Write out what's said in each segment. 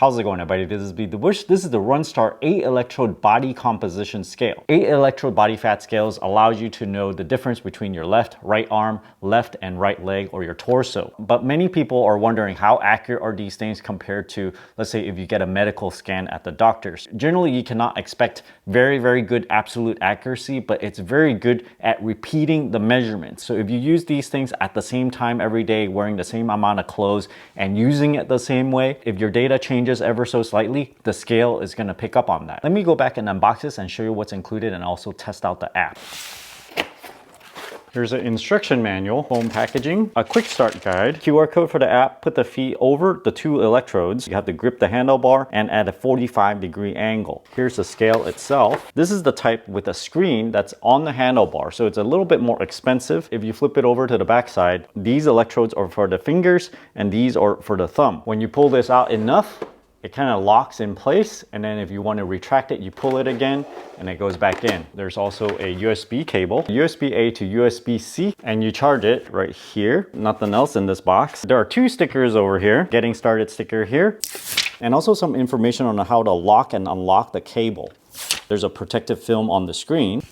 How's it going, everybody? This is Beat the Bush. This is the Runstar 8 electrode body composition scale. 8 electrode body fat scales allows you to know the difference between your left, right arm, left and right leg, or your torso. But many people are wondering how accurate are these things compared to, let's say, if you get a medical scan at the doctor's. Generally, you cannot expect very good absolute accuracy, but it's very good at repeating the measurements. So if you use these things at the same time every day, wearing the same amount of clothes and using it the same way, if your data changes ever so slightly, the scale is going to pick up on that. Let me go back and unbox this and show you what's included and also test out the app. Here's an instruction manual, home packaging, a quick start guide, QR code for the app, put the feet over the 2 electrodes. You have to grip the handlebar and at a 45-degree angle. Here's the scale itself. This is the type with a screen that's on the handlebar, so it's a little bit more expensive. If you flip it over to the back side, these electrodes are for the fingers and these are for the thumb. When you pull this out enough, it kind of locks in place, and then if you want to retract it, you pull it again and it goes back in. There's also a USB cable, USB-A to USB-C, and you charge it right here. Nothing else in this box. There are 2 stickers over here, getting started sticker here, and also some information on how to lock and unlock the cable. There's a protective film on the screen.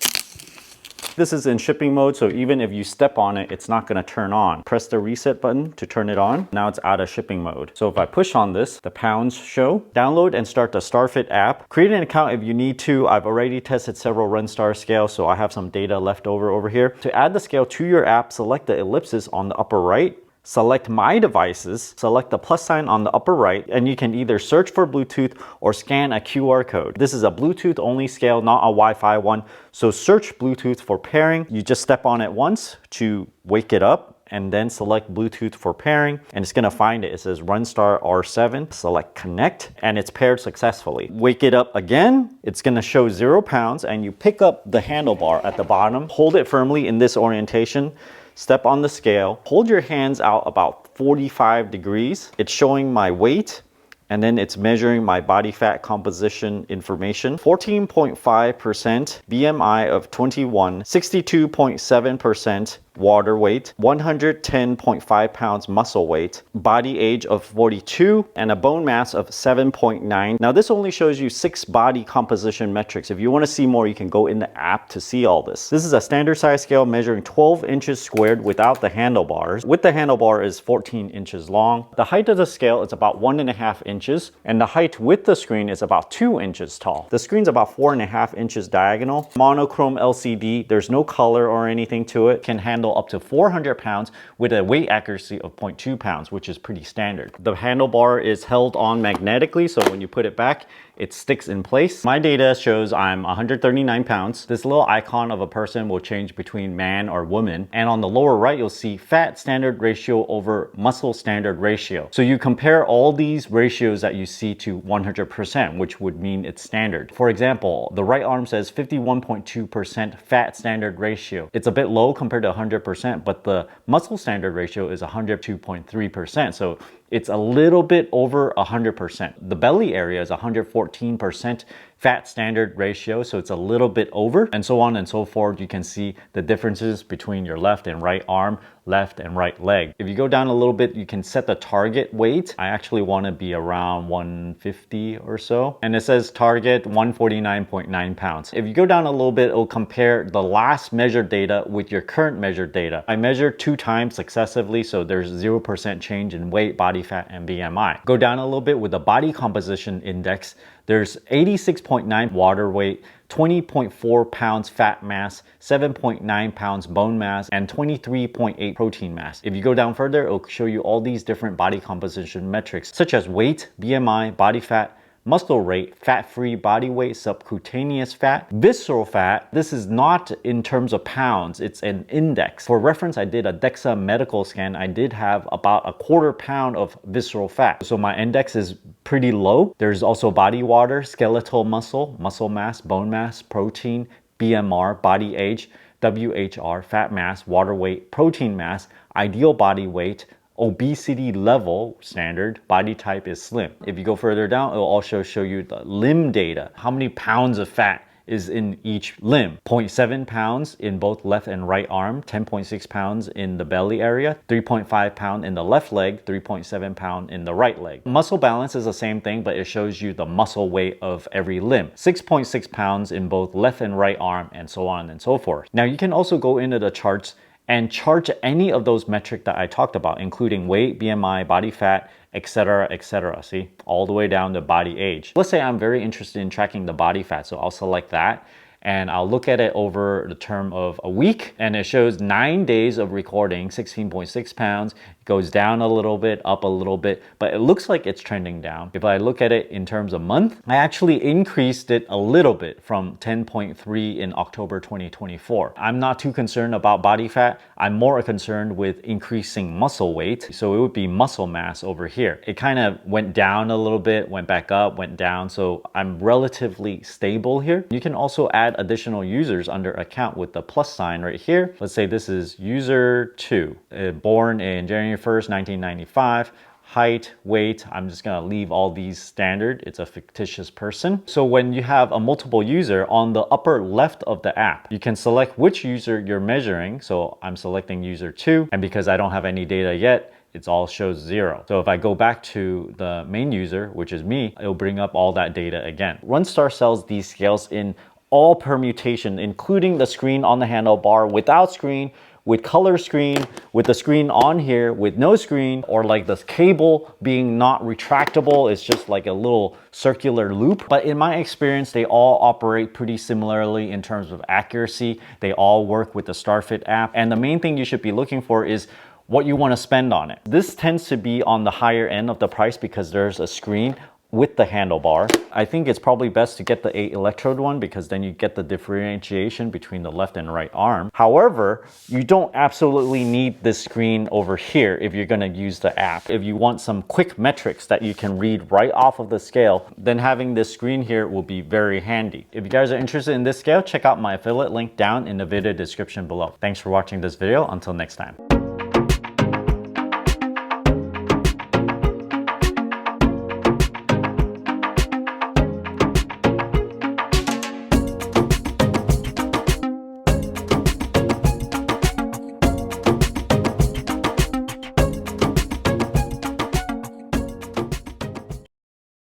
This is in shipping mode, so even if you step on it, it's not going to turn on. Press the reset button to turn it on. Now it's out of shipping mode. So if I push on this, the pounds show. Download and start the StarFit app. Create an account if you need to. I've already tested several Runstar scales, so I have some data left over here. To add the scale to your app, select the ellipsis on the upper right. Select My Devices, select the plus sign on the upper right, and you can either search for Bluetooth or scan a QR code. This is a Bluetooth only scale, not a Wi-Fi one. So search Bluetooth for pairing. You just step on it once to wake it up and then select Bluetooth for pairing, and it's gonna find it. It says Runstar R7, select connect, and it's paired successfully. Wake it up again, it's gonna show 0 pounds, and you pick up the handlebar at the bottom, hold it firmly in this orientation, step on the scale, hold your hands out about 45 degrees. It's showing my weight, and then it's measuring my body fat composition information. 14.5% BMI of 21, 62.7% water weight, 110.5 pounds muscle weight, body age of 42, and a bone mass of 7.9. Now this only shows you 6 body composition metrics. If you want to see more, you can go in the app to see all this. This is a standard size scale measuring 12 inches squared without the handlebars. With the handlebar is 14 inches long. The height of the scale is about 1.5 inches, and the height with the screen is about 2 inches tall. The screen's about 4.5 inches diagonal. Monochrome LCD, there's no color or anything to it. Can handle up to 400 pounds with a weight accuracy of 0.2 pounds, which is pretty standard. The handlebar is held on magnetically, so when you put it back, it sticks in place. My data shows I'm 139 pounds. This little icon of a person will change between man or woman. And on the lower right, you'll see fat standard ratio over muscle standard ratio. So you compare all these ratios that you see to 100%, which would mean it's standard. For example, the right arm says 51.2% fat standard ratio. It's a bit low compared to 100%, but the muscle standard ratio is 102.3%. So it's a little bit over 100%. The belly area is 114% fat standard ratio, so it's a little bit over, and so on and so forth. You can see the differences between your left and right arm, left and right leg. If you go down a little bit, you can set the target weight. I actually want to be around 150 or so, and it says target 149.9 pounds. If you go down a little bit, it'll compare the last measured data with your current measured data. I measured 2 times successively, so there's 0% change in weight, body fat, and BMI. Go down a little bit with the body composition index. There's 86.9 water weight, 20.4 pounds fat mass, 7.9 pounds bone mass, and 23.8 protein mass. If you go down further, it'll show you all these different body composition metrics, such as weight, BMI, body fat, muscle rate, fat-free body weight, subcutaneous fat, visceral fat. This is not in terms of pounds, it's an index. For reference, I did a DEXA medical scan. I did have about a 1/4 pound of visceral fat. So my index is pretty low. There's also body water, skeletal muscle, muscle mass, bone mass, protein, BMR, body age, WHR, fat mass, water weight, protein mass, ideal body weight, obesity level standard, body type is slim. If you go further down, it'll also show you the limb data. How many pounds of fat is in each limb. 0.7 pounds in both left and right arm, 10.6 pounds in the belly area, 3.5 pound in the left leg, 3.7 pound in the right leg. Muscle balance is the same thing, but it shows you the muscle weight of every limb. 6.6 pounds in both left and right arm, and so on and so forth. Now you can also go into the charts and chart any of those metrics that I talked about, including weight, BMI, body fat, etc., etc. See, all the way down to body age. Let's say I'm very interested in tracking the body fat, so I'll select that and I'll look at it over the term of a week, and it shows 9 days of recording, 16.6 pounds. It goes down a little bit, up a little bit, but it looks like it's trending down. If I look at it in terms of month, I actually increased it a little bit from 10.3 in October 2024. I'm not too concerned about body fat. I'm more concerned with increasing muscle weight. So it would be muscle mass over here. It kind of went down a little bit, went back up, went down. So I'm relatively stable here. You can also add additional users under account with the plus sign right here. Let's say this is user 2, born in January 1st, 1995. Height, weight, I'm just gonna leave all these standard. It's a fictitious person. So when you have a multiple user, on the upper left of the app, you can select which user you're measuring. So I'm selecting user 2, and because I don't have any data yet, it all shows 0. So if I go back to the main user, which is me, it'll bring up all that data again. Runstar sells these scales in all permutation, including the screen on the handlebar, without screen, with color screen, with the screen on here, with no screen, or like this cable being not retractable. It's just like a little circular loop. But in my experience, they all operate pretty similarly in terms of accuracy. They all work with the StarFit app. And the main thing you should be looking for is what you want to spend on it. This tends to be on the higher end of the price because there's a screen with the handlebar. I think it's probably best to get the 8 electrode one because then you get the differentiation between the left and right arm. However, you don't absolutely need this screen over here if you're gonna use the app. If you want some quick metrics that you can read right off of the scale, then having this screen here will be very handy. If you guys are interested in this scale, check out my affiliate link down in the video description below. Thanks for watching this video. Until next time.